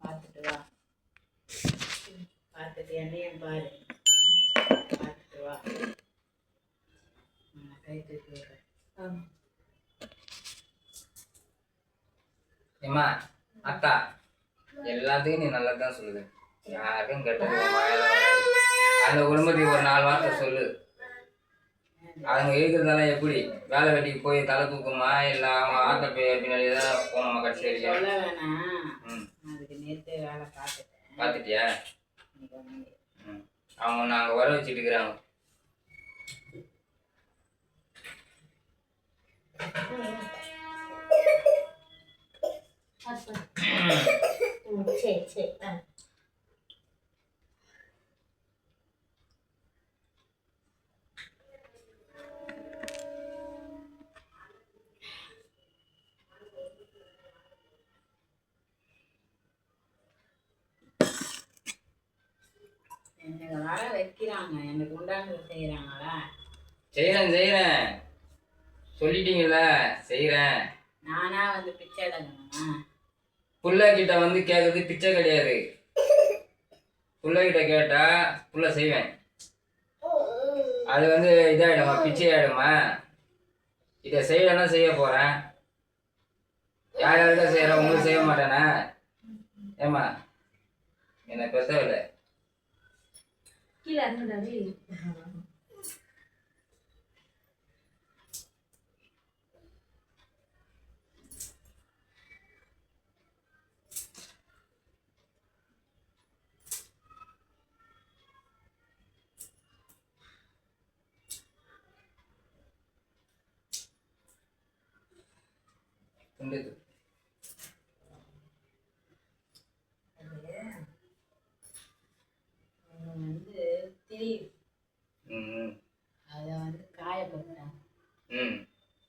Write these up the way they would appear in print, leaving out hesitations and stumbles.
பார்த்துட்டு வா. பார்த்துட்டு என்னையும் பாரு. பார்த்துட்டு வா. கை தூக்கி விடுறேன். ஏம்மா அக்கா எல்லாத்துக்கும் நீ நல்லா தான் சொல்லுது. யாருக்கும் கேட்டது அந்த குடும்பத்துக்கு ஒரு 4 வார்த்தை சொல்லு. அவங்க இருக்கிறதால எப்படி வேலை வெட்டிக்கு போய் தலை தூக்குமா இல்லை அவங்க ஆத்த பின்னாடி தான் போனோமா கடைசி வரைக்கும்? சொல்ல வேணாம். அதுக்கு நேற்று வேலை பார்த்துட்டியா? அவங்க நாங்கள் வர வச்சுட்டு இருக்கிறாங்க. சரி சரி எனக்கு வர வைக்கிறாங்க. எனக்கு உண்டானது செய்கிறாங்களா? செய்கிறேன் சொல்லிட்டீங்கல்ல, செய்கிறேன். நானா வந்து பிச்சை எடுக்கணுமா? புள்ளகிட்ட வந்து கேட்கறது பிச்சை கிடையாது. புள்ளகிட்ட கேட்டா புள்ள செய்வேன். அது வந்து இதாயிடுமா, பிச்சை ஆயிடுமா? இதை செய்யலன்னா செய்ய போறேன். யார் யார்கிட்ட செய்யறேன், உங்களுக்கு செய்ய மாட்டேனா? ஏமா என்ன பெருசவில்லை. கீழே இறங்குடாது. வந்து திரி அதை வந்து காயப்படுத்தாங்க.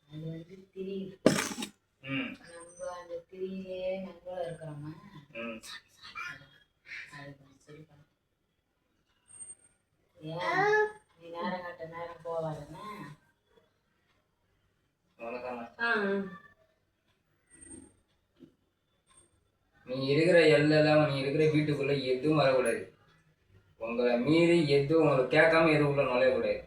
அது வந்து திரி நம்ம அந்த திரியிலே நம்மளும் இருக்கிறோமா? அது கொஞ்சம் சரி பண்ண. ஏன் நீ நேரம் கட்ட நேரம் போவாதுன்னா நீ இருக்கிற எல்லாம் நீ இருக்கிற வீட்டுக்குள்ள எதுவும் வரக்கூடாது. உங்களை மீறி எதுவும் உங்களுக்கு கேட்காம எதுவும் உள்ள நுழையக்கூடாது.